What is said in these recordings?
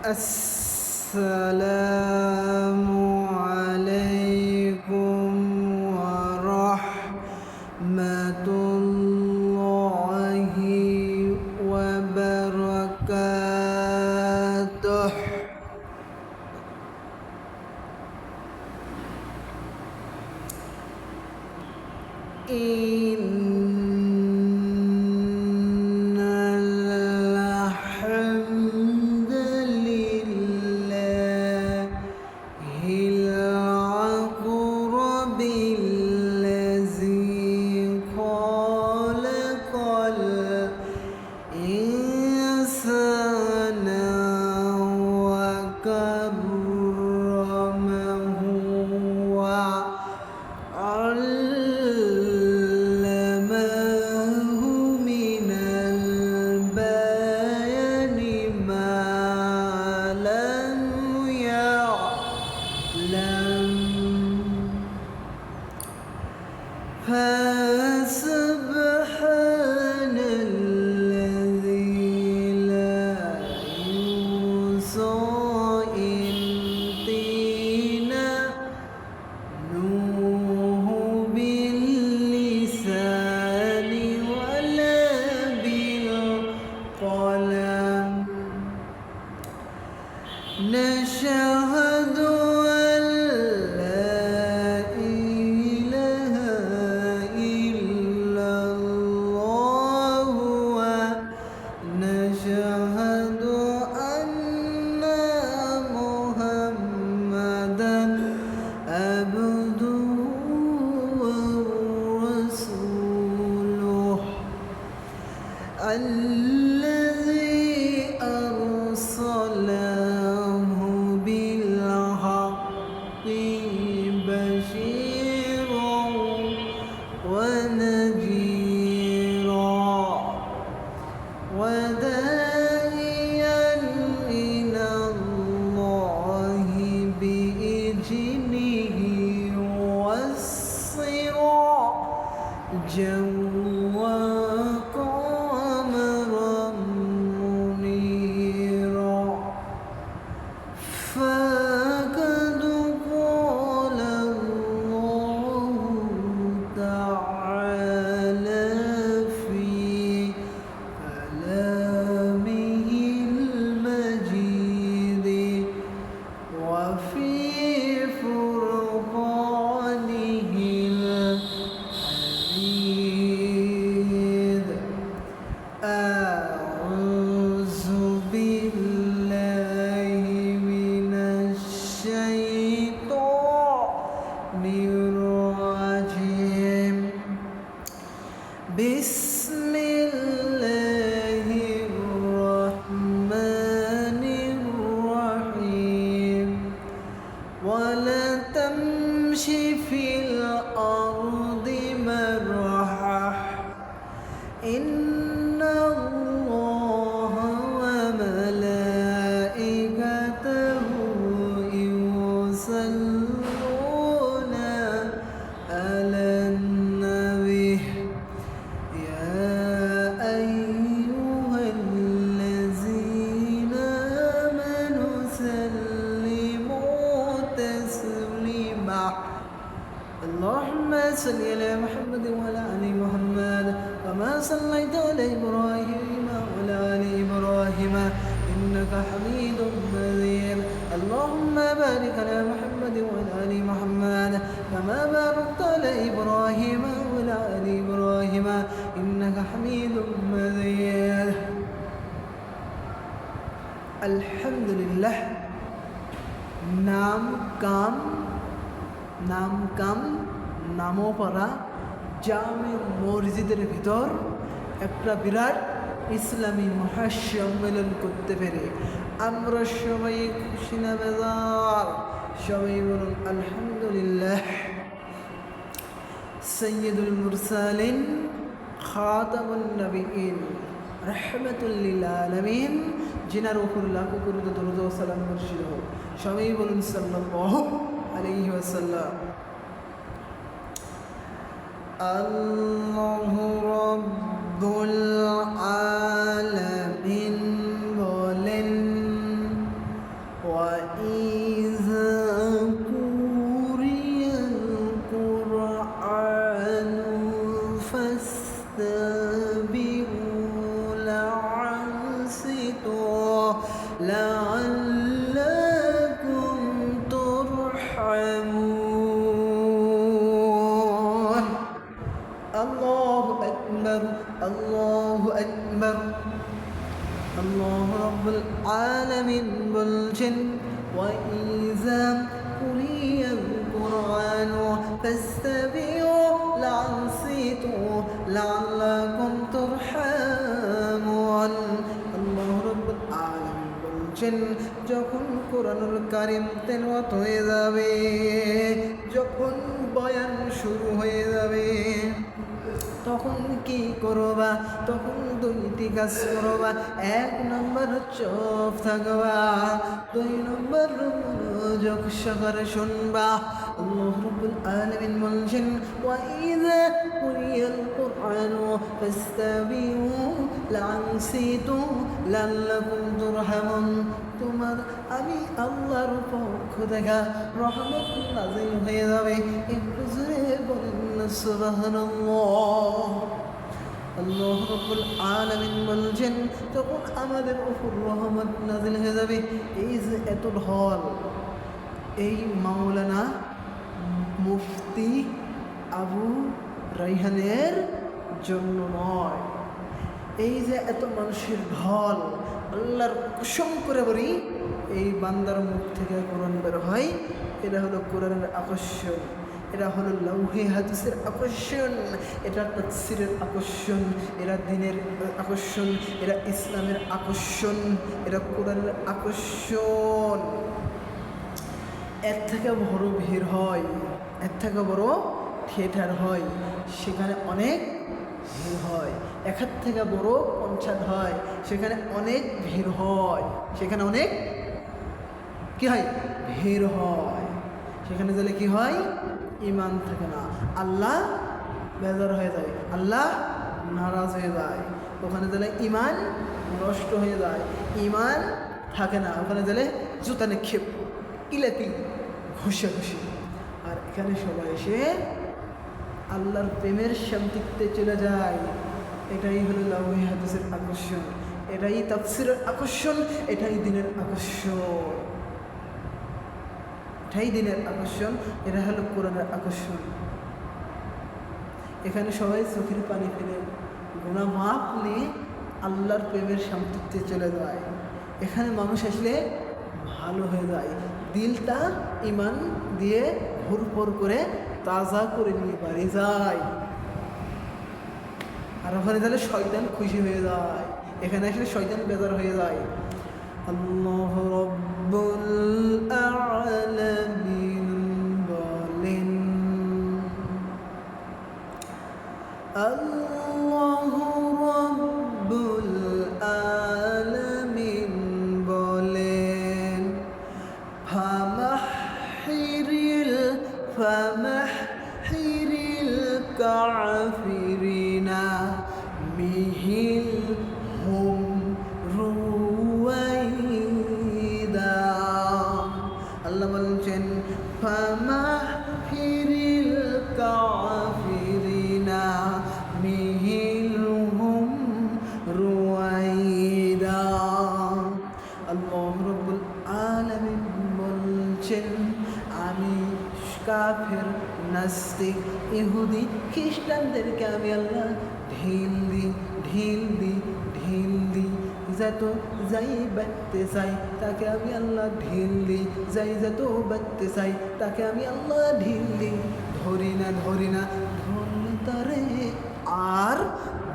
السلام عليكم ورحمة الله وبركاته. إن الحمد لله الأقرب الذي خلق الإنسان وكرمه وعلمه من البيان ما لم يعلم فسبحان الذي لا يحصى امتنانه باللسان ولا بالقلم. نشهد أن لا إله إلا الله ونشهد أن محمدا عبده ورسوله الذي أرسله بالحق بشيرا ونذيرا وداعيا إلى الله بإذنه وسراجا وقمرا منيرا. فقد قال الله تعالى في كلامه المجيد وفي فرقانه الحميد. أعوذ بالله من الشيطان الرجيم. بسم الله الرحمن الرحيم. ولا تمش في الأرض مرحا إن الله وملائكته يصلون على النبي يا أيها الذين آمنوا سلموا تسليما. اللهم صل على محمد وعلى آل محمد كما صليت على إبراهيم وعلى آل إبراهيم إنك حميد مجيد. اللهم بارك على محمد وعلى آل محمد كما باركت على إبراهيم وعلى آل إبراهيم إنك حميد مجيد. الحمد لله। নাম কাম নামপাড়া জামে মসজিদের ভিতর একটা বিরাট ইসলামী মহাসম্মেলন করতে পেরে আমরা সবাই খুশি না বেজার? সবাই বলুন আলহামদুলিল্লাহ। সৈয়দুল মুরসালিন খাতামুন নবীন রহমাতুল লিল আলামিন जिनार ऊपर लाखों करोड़ दरूद व सलाम बर्षित हो। सबाई बोलुन सल्लल्लाहु अलैहि वसल्लम। अल्लाहु रब्बुल आलमीन बोलेन আল্লাহু আকবার, আল্লাহু আকবার। আল্লাহ রাব্বুল আলামিন বলছেন ওয়াইযা কুরিয়াল কুরআন ফাসতাবিউ লানসিতু লাআল্লাকুম তুরহামুন। আল্লাহ রাব্বুল আলামিন বলছেন যখন কোরআনুল কারীম তেলাওয়াত হয়ে যাবে, যখন বয়ান শুরু হয়ে যাবে, তখন কি করবা? তখন দুইটি কাজ করবা। এক নম্বর চুপ থাকবা, দুই নম্বর মনোযোগ সহকারে শুনবা। আল্লাহ রাব্বুল আলামিন বলছেন ওয়াইযা কুরিয়াল কুরআনু ফাসতাবিউ লানসিতু লাআল্লাকুম তুরহামুন। তোমার আমি আল্লাহর পক্ষ থেকে রহমত নাযিল হয়ে যাবে। একটু জোরে বলেন না সুবহানাল্লাহ। আল্লাহ রাব্বুল আলামিন বলছেন তখন আমাদের উপর রহমত নাযিল হয়ে যাবে। এই যে এত ঢল, এই মাওলানা মুফতি আবু রাইহানের জন্য নয়। এই যে এত মানুষের ঢল, আল্লাহর কসম করে বলি, এই বান্দার মুখ থেকে কোরআন বের হয়, এটা হলো কোরআনের আকর্ষণ, এটা হলো লাউহে হাদিসের আকর্ষণ, এটা তাফসীরের আকর্ষণ, এরা দ্বীনের আকর্ষণ, এরা ইসলামের আকর্ষণ, এরা কোরআনের আকর্ষণ। এর থেকে বড় ভিড় হয়, এর থেকে বড় থিয়েটার হয়, সেখানে অনেক ভিড় হয়। একের থেকে বড় কনসার্ট হয়, সেখানে অনেক ভিড় হয়, সেখানে অনেক কি হয়? ভিড় হয়। সেখানে গেলে কি হয়? ইমান থাকে না, আল্লাহ বেজার হয়ে যায়, আল্লাহ নারাজ হয়ে যায়। ওখানে গেলে ইমান নষ্ট হয়ে যায়, ইমান থাকে না। ওখানে গেলে জুতা নিক্ষেপ, ইলাতি ঘষে ঘষে। আর এখানে সবাই এসে আল্লাহর প্রেমের শান্তিতে চলে যায়। এটাই হলো লাউহে হাদিসের আকর্ষণ, এটাই তাফসীরের আকর্ষণ, এটাই দ্বীনের আকর্ষণ, এটাই দ্বীনের আকর্ষণ, এটা হলো কোরআনের আকর্ষণ। এখানে সবাই চোখের পানি ফেলে গুনাহ মাফ নিয়ে আল্লাহর প্রেমের শান্তিতে চলে যায়। এখানে মানুষ আসলে ভালো হয়ে যায়, দিলটা ইমান দিয়ে ভরপুর করে তাজা করে নিয়ে বাড়ি যায়। আর ওখানে তাহলে শয়তান খুশি হয়ে যায়, এখানে আসলে শয়তান বেজার হয়ে যায়। আল্লাহ রাব্বুল আলামিন বলেন, আল্লাহ রাব্বুল আলামিন বলেন ফামাহহিরিল কাফিরিনা মিহিলহুম রুওয়াইদা। আল্লাহ বলছেন ফামাহহিরিল কাফিরিনা মিহিলহুম রুওয়াইদা। আল্লাহ রাব্বুল আলামিন বলছেন আমি কাফের, নাস্তিক, ইহুদি, খ্রিস্টানদেরকে আমি আল্লাহ ঢিল দিই, যত যাই বাঁচতে চাই তাকে আমি আল্লাহ ঢিল দিই, যাই যত বাঁচতে চাই তাকে আমি আল্লাহ ঢিল দিই। ধরি না ধরলে তারে আর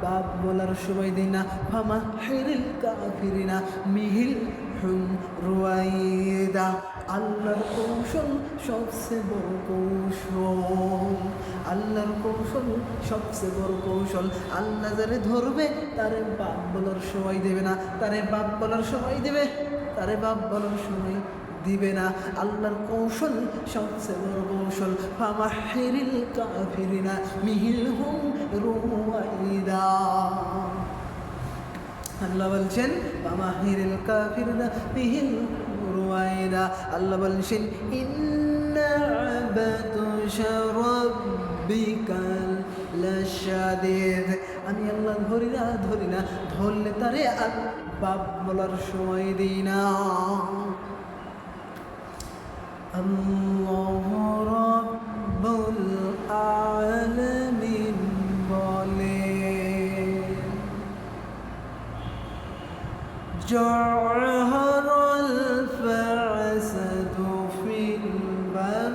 বাপ বলার সময় দিই না। ফামাহহিরিল কাফিরিনা মিহিলহুম রুওয়াইদা। আল্লাহর কৌশল সবচেয়ে বড় কৌশল, আল্লাহর কৌশল সবচেয়ে বড় কৌশল। আল্লাহ যারে ধরবে তারে বাপ বলার সময় দেবে না, তারে বাপ বলার সময় দেবে, তারে বাপ বলার সময় দিবে না। আল্লাহর কৌশল সবচেয়ে বড় কৌশল। ফামাহহিরিল কাফিরিনা মিহিলহুম রুওয়াইদা। আল্লাহ বলছেন ফামাহহিরিল কাফিরিনা মিহিলহুম রুওয়াইদা। আল্লাহ বলছেন ইন্না বাতুশা রাব্বিকাল লাশাদীদ। আমি আল্লাহ ধরি না, ধরলে তারে আর বাপ বলার সময় দিই না। আল্লাহ রাব্বুল আলামিন جعهر الفاسد في البر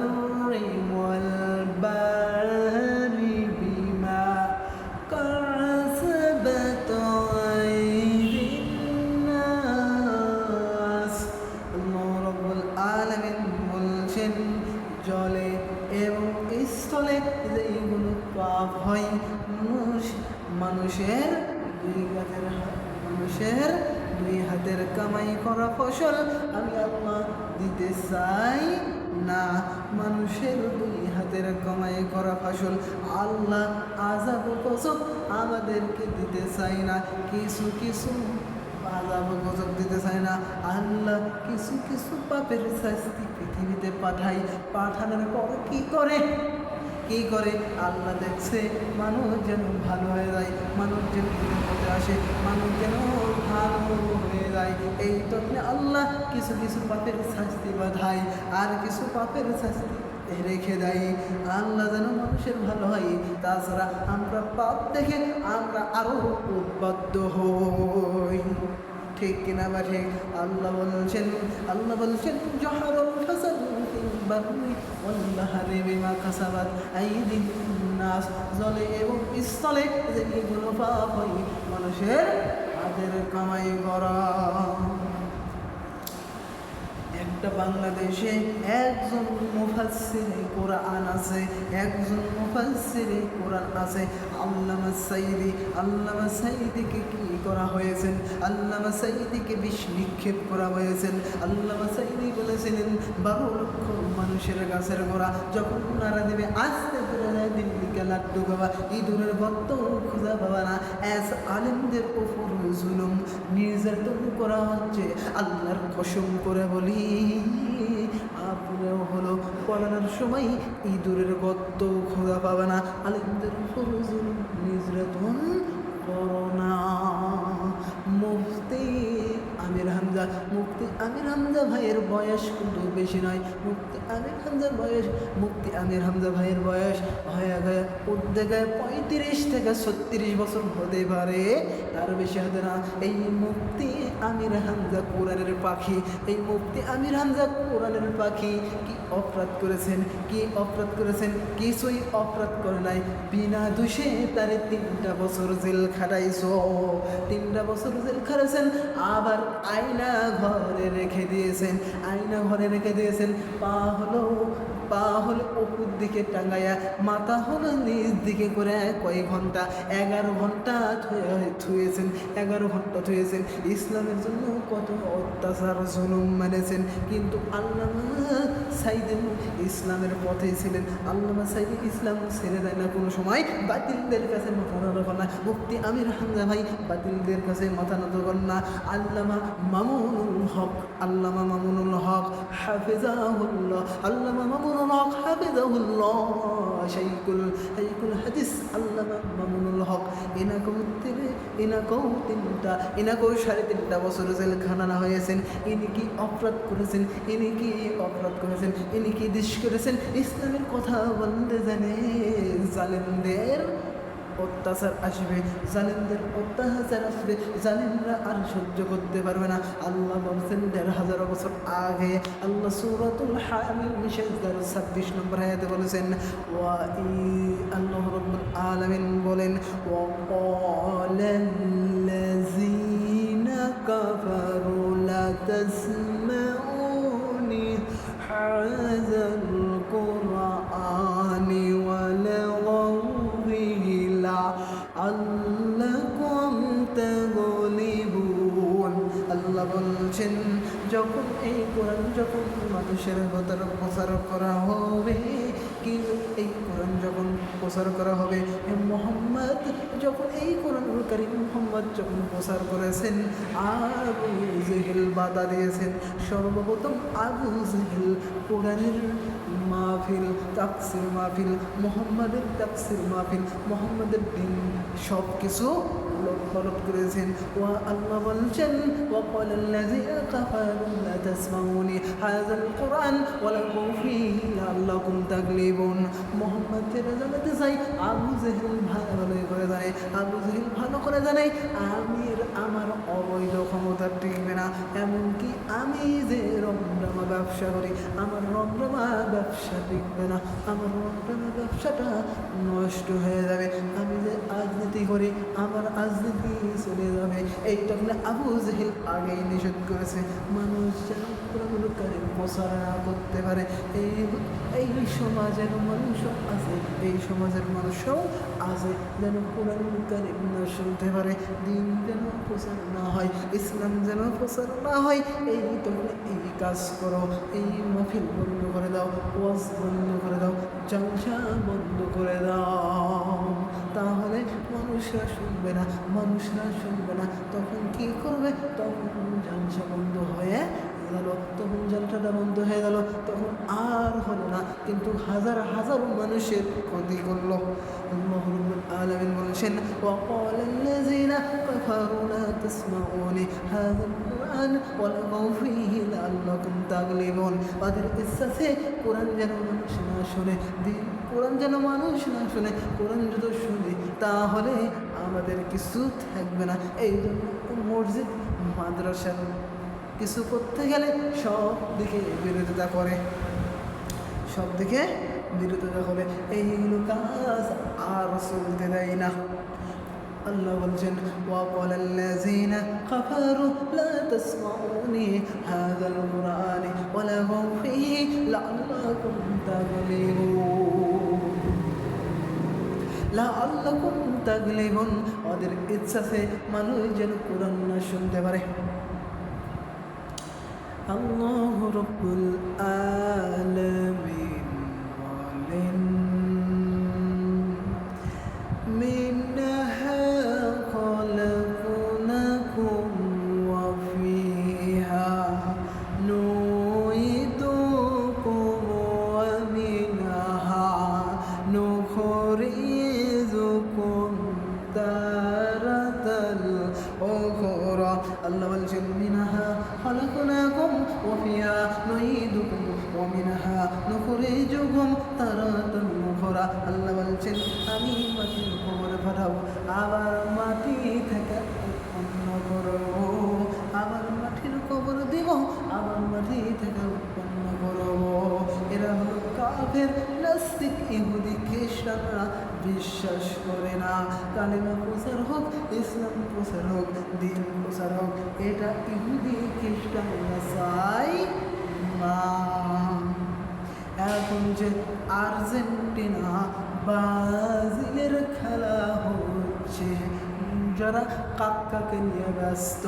والبحر بما كسبت أيدي الناس আল্লাহ রাব্বুল আলামিন বলছেন জলে এবং স্থলে যেইগুলো পাপ হয় মানুষের দুই হাতের কামাই করা ফসল আমি আল্লাহ দিতে চাই না। মানুষের দুই হাতের কামাই করা ফসল আল্লাহ আযাব গজব আমাদেরকে দিতে চাই না। কিছু কিছু আযাব গজব দিতে চায় না। আল্লাহ কিছু কিছু পাপের শাস্তি পৃথিবীতে পাঠানোর পর কি করে আল্লাহ দেখছে মানুষ যেন ভালো হয়ে যায়, মানুষ যেন পথে আসে, মানুষ যেন ভালো হয়ে যায়। এই জন্য আল্লাহ কিছু কিছু পাপের শাস্তি বাধায় আর কিছু পাপের শাস্তি রেখে দেয় আল্লাহ যেন মানুষের ভালো হয়। তাছাড়া আমরা পাপ দেখে আমরা আরো উদ্বুদ্ধ হই, ঠিক কিনা বা ঠিক? আল্লাহ বলছেন জহরুল ফাসাদু ফিল বাররি ওয়াল বাহরি বিমা কাসাবাত আইদিন নাস, জলে এবং স্থলে যেগুলো পাপ হয় মানুষের হাতের কামাই করা। একটা বাংলাদেশে একজন মুফাসসিরে কোরআন আছে, আল্লামা সাইদিকে কি করা হয়েছেন? আল্লামা সাইদিকে বিষ নিক্ষেপ করা হয়েছেন। আল্লামা সাইদি বলেছিলেন 12 লক্ষ মানুষের গাছের গোড়া যখন নারা দেবে আস্তে করে দিল্লিকে লাড্ডু বাবা ইঁদুরের গর্ত খোঁজা পাবা না। আলেমদের উপর জুলুম নির্যাতন করা হচ্ছে। আল্লাহর কসম করে বলি আপনারও হলো পড়ানোর সময় ইঁদুরের গর্ত খোঁজা পাবে না। আলেমদের উপর জুলুম নির্যাতন করো না। মুফতি আমির হামজা ভাইয়ের বয়স কিন্তু বেশি নয়। মুফতি আমির হামজা ভাইয়ের বয়স হয়ে গেছে উদ্যোগে 35 থেকে 36 বছর হতে পারে, তার বেশি হতে না। এই মুফতি আমির হামজা কোরআনের পাখি, কি অপরাধ করেছেন? কিছুই অপরাধ করে নাই। বিনা দোষে তারে 3টা বছর জেল খাটাইছো। 3টা বছর জেল খাটাইছেন, আবার আয়না ঘরে রেখে দিয়েছেন। পা হলো উপর দিকে টাঙ্গাইয়া, মাথা হলো নিচ দিকে করে কয়েক ঘন্টা 11 ঘন্টা থুয়েছেন। ইসলামের জন্য কত অত্যাচার জুলুম মেনেছেন, কিন্তু আল্লামা সাইদি ইসলামের পথেই ছিলেন। আল্লামা সাইদি ইসলাম ছেড়ে দেয় না কোনো সময়। বাতিলদের কাছে মাথা নত করেন না। মুফতি আমির হামজা ভাই বাতিলদের কাছে মাথা নত করেন না। আল্লামা মামুনুল হক হাফিজাহুল্লাহ, শাইখুল হাদিস আল্লামা মামুনুল হক, এনাকেও 3.5 বছর জেল খাটানো হয়েছেন। ইনি কি অপরাধ করেছেন? ইনি কি দেশ করেছেন? ইসলামের কথা বলতে জানে। জালেমদের অত্যাচার আসবে, জালেমরা আর সহ্য করতে পারবে না। আল্লাহ বলছেন 1500 বছর আগে, আল্লাহ সূরাতুল হামিম 26 নম্বর আয়াতে বলেছেন, আল্লাহ রাব্বুল আলামিন বলেন, ওয়াকালাল্লাযীনা কাফারু লা তাসমাউনি হাযাল কুরআনি ওয়ালাউ বিহি লাআল্লাকুম তাগলিবুন। আল্লাহ বলছেন যখন এই কোরআন মানুষের ভেতরে প্রচার করা হবে, মোহাম্মদ যখন এই কোরআনুল কারীম মোহাম্মদ যখন প্রচার করেছেন, আবু জেহেল বাধা দিয়েছেন। সর্বপ্রথম আবু জেহেল কোরআনের মাহফিল, তাফসির মাহফিল, মুহাম্মাদের তাফসির মাহফিল, মুহাম্মাদের দিন সব কিছু উলটপালট করেছেন। ওয়া আল্লাহ বলছেন ওয়াকালাল্লাযীনা কাফারু লা তাসমাউনি হাযাল কুরআন ওয়ালাগু ফীহি লাআল্লাকুম তাগলিবুন। মুহাম্মদ যেটা জানাতে চাই, আবু জেহেল ভালো করে জানে, আবু জেহেল ভালো করে জানে আমার অবৈধ ক্ষমতা টিকবে না। এমনকি আমি যে রমরমা ব্যবসা করি, আমার রমরমা ব্যবসা টিকবে না, আমার রমরমা ব্যবসাটা নষ্ট হয়ে যাবে। আমি যে রাজনীতি করি, আমার রাজনীতি চলে যাবে। এইটা বলে আবু জেহেল আগেই নিষেধ করেছে, মানুষ যেন কোরআনুল কারীম প্রচার না করতে পারে। এই সমাজের মানুষও আছে, এই সমাজের মানুষও আছে যেন কোরআনুল কারীম না শুনতে পারে, দিন যেন প্রচার না হয়, ইসলাম যেন প্রচার না হয়। এই তোমরা এই কাজ করো, এই মাহফিল বন্ধ করে দাও, ওয়াজ বন্ধ করে দাও, জলসা বন্ধ করে দাও। তাহলে মানুষরা শুনবে না, মানুষরা শুনবে না। তখন কি করবে? তখন জলসা বন্ধ হয়ে গেল, তখন জলসাটা বন্ধ হয়ে গেল, তখন আর হলো না, কিন্তু হাজার হাজার মানুষের ক্ষতি করলো। আল্লাহ রাব্বুল আলামিন বলেছেন ওয়াকালাল্লাযীনা কাফারু লা তাসমাউনি হাযাল কুরআন ওয়ালাগু ফীহি লাআল্লাকুম তাগলিবুন। ওদের ইচ্ছাতে কোরআন যেন মানুষ না শুনে, দিন কোরআন যেন মানুষ না শুনে। কোরআন যদি শুনি তাহলে আমাদের কিছু থাকবে না। এই জন্য মসজিদ মাদ্রাসা কিছু করতে গেলে সব দিকে বিরোধিতা করে, সব দিকে বিরোধিতা করে। এইগুলো কাজ আর চলতে দেয় না। আল্লাহ বলছেন ওয়াকালাল্লাযীনা কাফারু লা তাসমাউনি হাযাল কুরআনি ওয়ালাগু ফীহি লাআল্লাকুম তাগলিবুন, লাআল্লাকুম তাগলিবুন। ওদের ইচ্ছাতে মানুষ যেন কোরআন না শুনতে পারে। আল্লাহ রাব্বুল আলামিন বলেন মিনহা খলাকনাকুম ওয়া ফীহা নুঈদুকুম ওয়া মিনহা নুখরিজুকুম তারাতাল উখরা। আল্লাহ বলছেন মিনহা খলাকনাকুম ওয়া ফিহা নুঈদুকুম ওয়া মিনহা নুখরিজুকুম তারাতাল উখরা। আল্লাহ বলছেন আমি মাটির কবরে পাঠাবো, আবার মাটি থেকে উৎপন্ন করব, আবার মাটির কবর দিব, আবার মাটি থেকে উৎপন্ন করব। এরা হলো কাফের, নাস্তিক, ইহুদি, খ্রিস্টানরা বিশ্বাস করে না কালেমা প্রচার হোক, ইসলাম প্রচার হোক, দিন প্রচার হোক। এটা ইহুদি খ্রিস্টানরা চায় না। এখন যে আর্জেন্টিনা ব্রাজিলের খেলা হচ্ছে, যারা কাক্কাকে নিয়ে ব্যস্ত,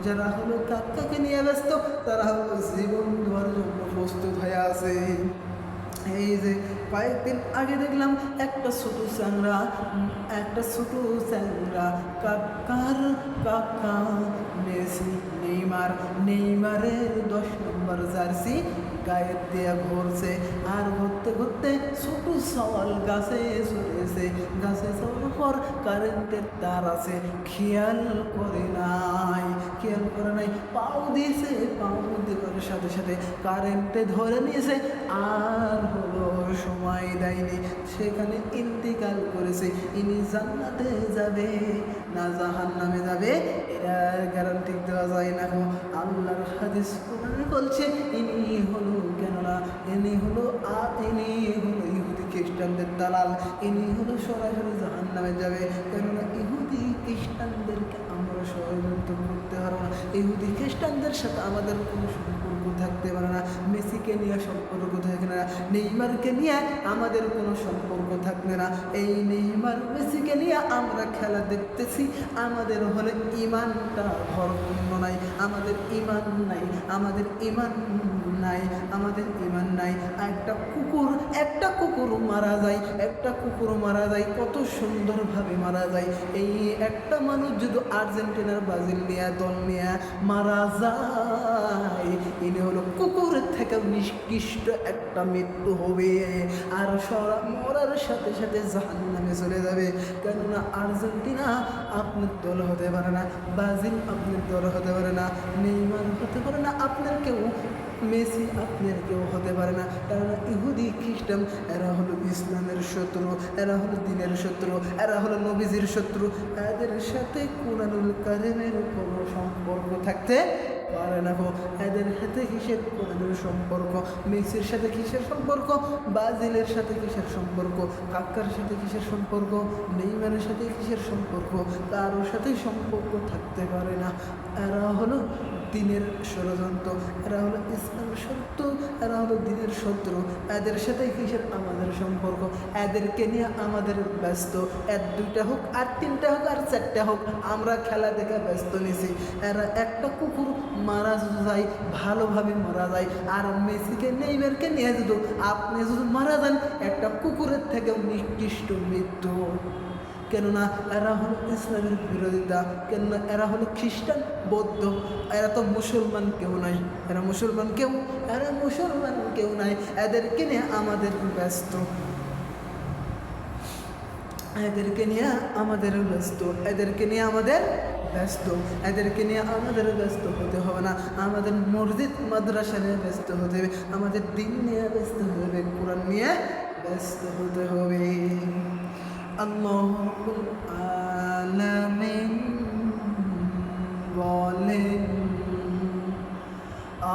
যারা হলো কাক্কাকে নিয়ে ব্যস্ত, তারা হলো জীবন দেওয়ার জন্য প্রস্তুত হয়ে আছে। এই যে কয়েকদিন আগে দেখলাম একটা ছোট চ্যাংরা কাকা মেসি, নেইমারের 10 নম্বর জার্সি গায়ে দিয়ে ঘুরছে, আর ঘুরতে ঘুরতে ছোট সওয়াল গাছে চলেছে। গাছে চলার পর কারেন্টের তার আছে, খেয়াল করে নাই, পাও দিয়েছে, পাও দেওয়ার সাথে সাথে কারেন্টে ধরে নিয়েছে, আর হলো সময় দেয়নি, সেখানে ইন্তিকাল করেছে। ইনি জান্নাতে যাবে না জাহান্নামে যাবে এটা গ্যারান্টি দেওয়া যায় না। আল্লাহর হাদিস কোরআনে বলছে ইনি হলো, কেননা ইনি হলো ইহুদি খ্রিস্টানদের দালাল, ইনি হলো সরাসরি জাহান্নামে যাবে। কেননা ইহুদি খ্রিস্টানদেরকে আমরা ষড়যন্ত্র করতে পারবো না, ইহুদি খ্রিস্টানদের সাথে আমাদের কোনো সম্পর্ক থাকতে পারে না, মেসিকে নিয়ে সম্পর্ক থাকবে না, নেইমারকে নিয়ে আমাদের কোনো সম্পর্ক থাকবে না। এই নেইমার মেসিকে নিয়ে আমরা খেলা দেখতেছি, আমাদের হলে ইমানটা ভরপূর্ণ নাই, আমাদের ইমান নাই, আমাদের ইমান নাই, আমাদের ইমান নাই। একটা কুকুর মারা যায়, একটা কুকুর মারা যায়, কত সুন্দরভাবে মারা যায়। এই একটা মানুষ যদি আর্জেন্টিনার ব্রাজিল নিয়ে দল নিয়ে মারা যায়, ইনি হলো কুকুরের থেকে নিষ্কৃষ্ট একটা মৃত্যু হবে। আর মরার সাথে সাথে জাহান্নামে চলে যাবে। কেননা আর্জেন্টিনা আপনার দল হতে পারে না, ব্রাজিল আপনার দল হতে পারে না, নেইমার হতে পারে না আপনার কেউ, মেসি আপনার কেউ হতে পারে না। কারণ ইহুদি খ্রিস্টান এরা হলো ইসলামের শত্রু, এরা হলো দ্বীনের শত্রু, এরা হলো নবীজির শত্রু। এদের সাথে কুরআনুল কারীমের কোনো সম্পর্ক থাকতে পারে না। এদের সাথে কিসের কোরআনের সম্পর্ক? মেসির সাথে কিসের সম্পর্ক? ব্রাজিলের সাথে কিসের সম্পর্ক? কাকার সাথে কিসের সম্পর্ক? নেইমারের সাথে কিসের সম্পর্ক? কারোর সাথে সম্পর্ক থাকতে পারে না। এরা হলো দ্বীনের ষড়যন্ত্র, এরা হলো ইসলামের শত্রু, এরা হলো দ্বীনের শত্রু। এদের সাথে কিসের আমাদের সম্পর্ক? এদেরকে নিয়ে আমাদের ব্যস্ত। এর দুইটা হোক আর তিনটা হোক আর চারটা হোক, আমরা খেলা দেখে ব্যস্ত নিছি। এরা একটা কুকুর মারা যায়, ভালোভাবে মারা যায়। আর মেসিকে নেইমারকে নিয়ে যদি আপনি যদি মারা যান, একটা কুকুরের থেকেও নিকৃষ্ট মৃত্যু। কেননা এরা হলো ইসলামের বিরোধিতা, কেননা এরা হলো খ্রিস্টান, বৌদ্ধ। এরা তো মুসলমান কেউ নাই, এরা মুসলমান কেউ নাই। এদেরকে নিয়ে আমাদের ব্যস্ত, এদেরকে নিয়ে আমাদের ব্যস্ত, এদেরকে নিয়ে আমাদের ব্যস্ত হতে হবে না। আমাদের মসজিদ মাদ্রাসা নিয়ে ব্যস্ত হতে হবে, আমাদের দিন নিয়ে ব্যস্ত হতে হবে, কোরআন নিয়ে ব্যস্ত হতে হবে। আল্লাহ রাব্বুল আলামিন বলেন,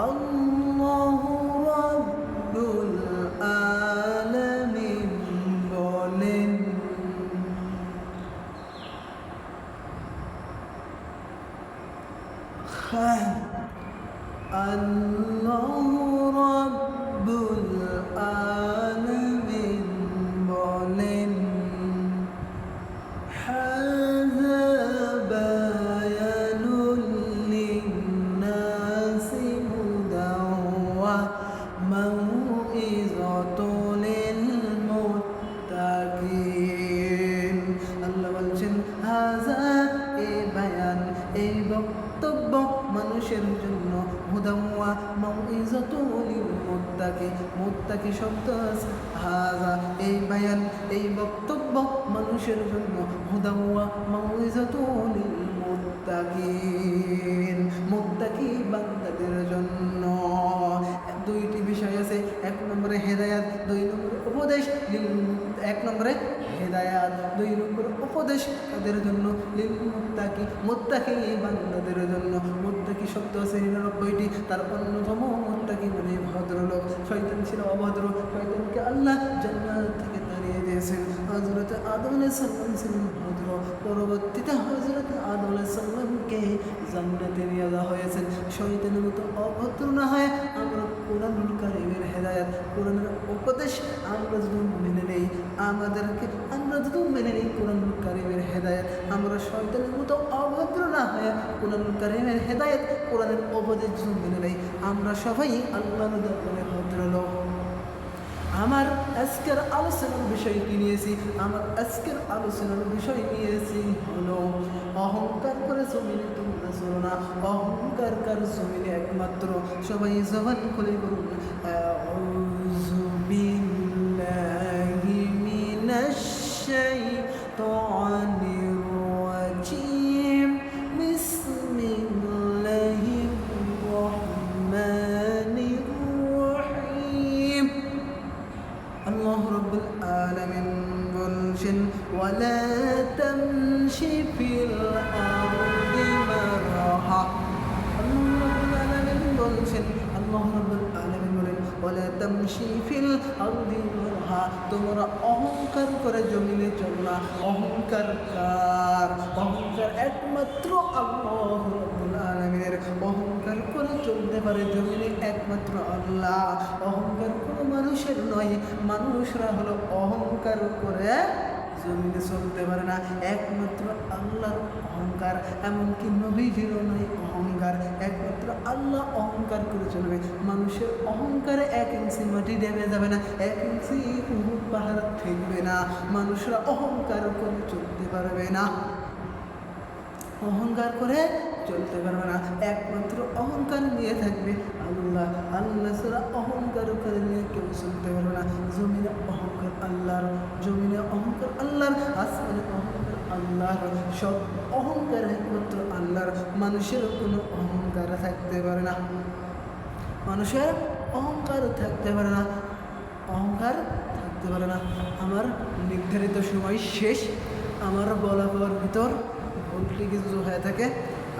আল্লাহ রাব্বুল আলামিন বলেন, আল্লাহ রাব্বুল আলামিন বলেন, হাযা বায়ানুল লিন্নাসি হুদাও ওয়া মাউইযাতুল লিল মুত্তাকিন। আল্লাহ বলছেন, হাযা এই বায়ান, এই বক্তব্য মানুষের জন্য, হুদাও ওয়া মাউইযাতুল লিল মুত্তাকিন, মুত্তাকি শব্দ আছে। হাযা এই বায়ান, এই বক্তব্য মানুষের জন্য, হুদাও ওয়া মাউইযাতুল লিল মুত্তাকিন, মুত্তাকি বান্দাদের জন্য। দুইটি বিষয় আছে, এক নম্বরে হেদায়াত, দুই নম্বরে উপদেশ। এক নম্বরে হেদায়াত, দুই নম্বরে উপদেশ তাদের জন্য, লিল মুত্তাকি, মুত্তাকি বান্দাদের জন্য। মুত্তাকি শব্দ আছে 99টি, তার অন্যতম মুত্তাকি মানে ভদ্রলোক। শয়তান ছিল অভদ্র, শয়তানকে আল্লাহ জান্নাত থেকে তাড়িয়ে দিয়েছেন। হযরত আদম আলাইহিস সালাম ছিলেন ভদ্র, পরবর্তীতে হযরত আদম আলাইহিস সালামকে জান্নাতে নিয়ে যাওয়া হয়েছে। শয়তানের মতো অভদ্র না হয় আমরা কোরআনুল কারীমের হেদায়েত, কোরআনের উপদেশ আমরা যদি মেনে নেই, আমরা যদি মেনে নেই কোরআনুল কারীমের হেদায়েত, আমরা শয়তানের মতো অভদ্র না হয় কোরআনুল কারীমের হেদায়েত, কোরআনের উপদেশ যদি মেনে নেই, আমরা সবাই আল্লাহর দরবারে ভদ্রলোক। আমার আজকের আলোচনার বিষয় কি নিয়েছি? আমার আজকের আলোচনার বিষয় নিয়েছি হলো, অহংকার করে জমিনে তোমরা চলো না। অহংকার কার জমিনে একমাত্র, সবাই জবান খুলে বলুন, আউযু বিল্লাহি মিনাশ শাইতানির রাজিম, বিসমিল্লাহির রহমানির রহিম। আল্লাহ রাব্বুল আলামিন বলছেন, ওয়ালা তামশি ফিল আরদি মারহা। আল্লাহ রাব্বুল আলামিন বলছেন, আল্লাহ রাব্বুল আলামিন বলেন, ওয়ালা তামশি ফিল আরদি মারহা, তোমরা অহংকার করে জমিনে চলো না। অহংকার কার? অহংকার একমাত্র আল্লাহ রাব্বুল আলামিনের। অহংকার করে চলতে পারে জমিনে একমাত্র আল্লাহ। অহংকার কোনো মানুষের নয়, মানুষরা হলো অহংকার করে জমিনে চলতে পারে না, একমাত্র আল্লাহর অহংকার। এমনকি নবীজিরও নাই অহংকার, একমাত্র আল্লাহ অহংকার করে চলবে। মানুষের অহংকারে 1 ইঞ্চি মাটি দেবে যাবে না, 1 ইঞ্চি উহুদ পাহাড় ঠেকবে না। মানুষরা অহংকার করে চলতে পারবে না, অহংকার করে চলতে পারবে না। একমাত্র অহংকার নিয়ে থাকবে আল্লাহ। আল্লাহ ছাড়া অহংকার করে নিয়ে কেউ চলতে পারবে না। জমিনে অহংকার আল্লাহর, জমিনে অহংকার আল্লাহর, আসমানে অহংকার আল্লাহর। সব অহংকার একমাত্র আল্লাহর। মানুষের কোনো অহংকার থাকতে পারে না, মানুষের অহংকার থাকতে পারে না, অহংকার থাকতে পারে না। আমার নির্ধারিত সময় শেষ। আমার বলার ভিতর ভুলটি কিছু হয়ে থাকে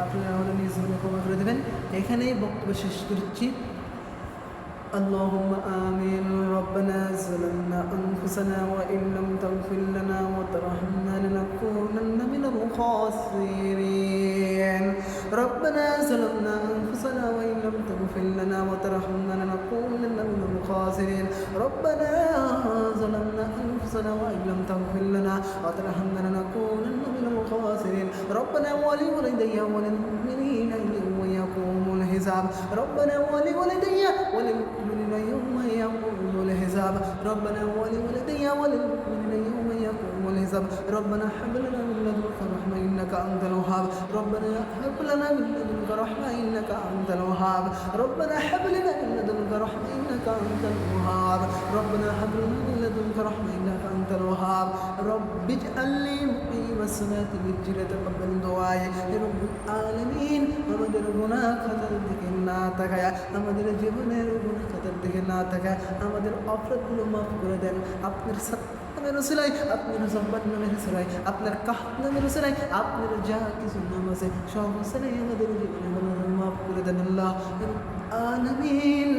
আপনারা আমাদের নিজ মনে ক্ষমা করে দেবেন। এখানেই বক্তব্য শেষ করছি। اللهم آمين. ربنا ظلمنا أنفسنا وإن لم تغفر لنا وترحمنا لنكونن من الخاسرين. ربنا ظلمنا أنفسنا وإن لم تغفر لنا وترحمنا لنكونن من الخاسرين. ربنا ظلمنا أنفسنا وإن لم تغفر لنا وترحمنا لنكونن من الخاسرين. ربنا ولوالدي وللمؤمنين يوم يقوم الحساب. ربنا ولوالدي وللمؤمنين يوم يقوم الحساب. ربنا ولوالدي وللمؤمنين يوم يقوم الحساب. ربنا هب لنا من لدنك رحمة إنك أنت الوهاب. ربنا هب لنا من لدنك رحمة إنك أنت الوهاب. ربنا هب لنا من لدنك رحمة إنك أنت الوهاب. ربنا هب لنا من لدنك رحمة إنك أنت الوهاب. رب اجعل لي مقيم الصلاة بالجنة تقبل دعائي رب العالمين. আমাদের গুনাহ খাতার দিকে না তাকায়া, আমাদের জীবনের গুনাহ খাতার দিকে না তাকায়া আমাদের অপরাধগুলো মাফ করে দেন। আপনার নামের উসিলায়, আপনার জব্বার নামের উসিলায়, আপনার কাহাত নামের উসিলায়, আপনার যা কিছু নাম আছে সব উসিলায় আমাদের জীবনে গুনাহ মাফ করে দেন আল্লাহ আলামিন।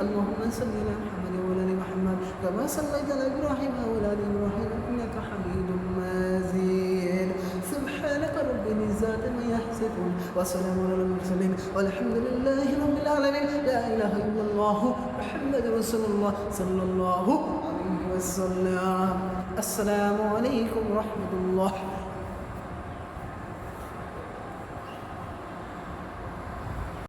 اللهم صل على محمد وعلى ال محمد كما صليت على ابراهيم وعلى ال ابراهيم انك حميد مجيد. سبحانك رب العزة عما يصفون وسلام على المرسلين والحمد لله رب العالمين. لا اله الا الله محمد رسول الله صلى الله عليه وسلم. السلام عليكم ورحمة الله.